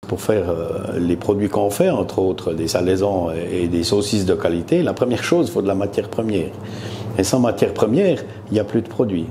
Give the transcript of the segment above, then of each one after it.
Pour faire les produits qu'on fait, entre autres des salaisons et des saucisses de qualité, la première chose, il faut de la matière première. Et sans matière première, il n'y a plus de produits.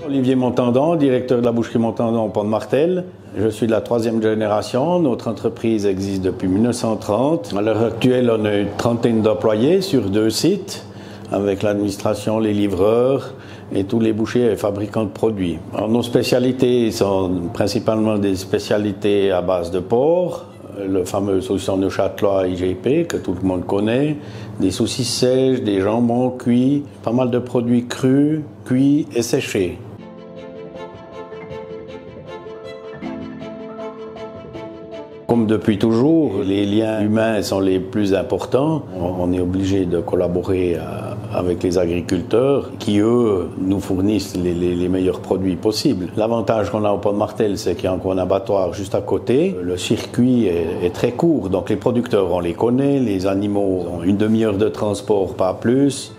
Olivier Montandon, directeur de la boucherie Montandon au Pont de Martel. Je suis de la 3e génération. Notre entreprise existe depuis 1930. À l'heure actuelle, on a une trentaine d'employés sur 2 sites, avec l'administration, les livreurs et tous les bouchers et fabricants de produits. Alors, nos spécialités sont principalement des spécialités à base de porc, le fameux saucisson neuchâtelois IGP que tout le monde connaît, des saucisses sèches, des jambons cuits, pas mal de produits crus, cuits et séchés. Comme depuis toujours, les liens humains sont les plus importants. On est obligé de collaborer avec les agriculteurs qui, eux, nous fournissent les meilleurs produits possibles. L'avantage qu'on a au Pont de Martel, c'est qu'il y a encore un abattoir juste à côté. Le circuit est très court, donc les producteurs, on les connaît, les animaux ont une demi-heure de transport, pas plus.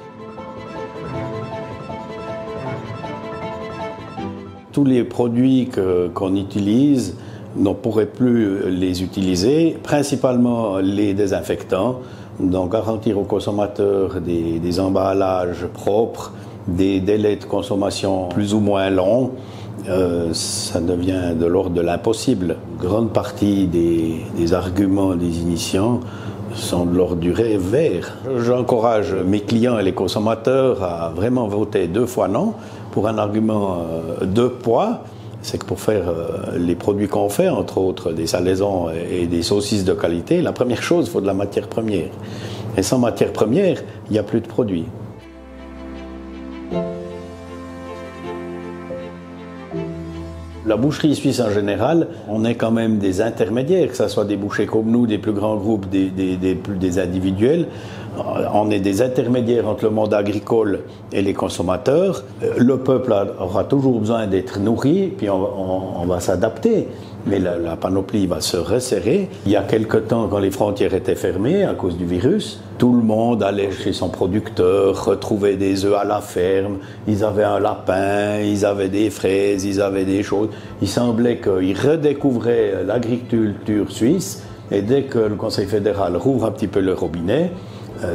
Tous les produits qu'on utilise, on ne pourrait plus les utiliser, principalement les désinfectants, donc garantir aux consommateurs des emballages propres, des délais de consommation plus ou moins longs, ça devient de l'ordre de l'impossible. Une grande partie des arguments des initiants sont de l'ordre du rêve vert. J'encourage mes clients et les consommateurs à vraiment voter 2 fois non pour un argument de poids. C'est que pour faire les produits qu'on fait, entre autres des salaisons et des saucisses de qualité, la première chose, il faut de la matière première. Et sans matière première, il n'y a plus de produits. La boucherie suisse en général, on est quand même des intermédiaires, que ce soit des bouchers comme nous, des plus grands groupes, des individuels. On est des intermédiaires entre le monde agricole et les consommateurs. Le peuple aura toujours besoin d'être nourri, puis on va s'adapter. Mais la panoplie va se resserrer. Il y a quelque temps, quand les frontières étaient fermées à cause du virus, tout le monde allait chez son producteur, retrouvait des œufs à la ferme, ils avaient un lapin, ils avaient des fraises, ils avaient des choses. Il semblait qu'ils redécouvraient l'agriculture suisse, et dès que le Conseil fédéral rouvre un petit peu le robinet,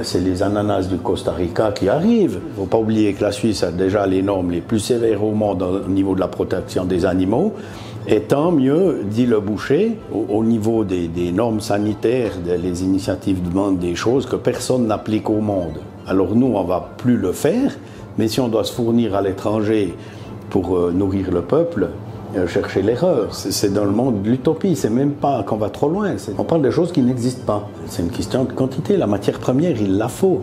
c'est les ananas du Costa Rica qui arrivent. Il ne faut pas oublier que la Suisse a déjà les normes les plus sévères au monde au niveau de la protection des animaux. Et tant mieux, dit le boucher, au niveau des normes sanitaires, les initiatives demandent des choses que personne n'applique au monde. Alors nous, on ne va plus le faire, mais si on doit se fournir à l'étranger pour nourrir le peuple, chercher l'erreur. C'est dans le monde de l'utopie, c'est même pas qu'on va trop loin. On parle de choses qui n'existent pas. C'est une question de quantité. La matière première, il la faut.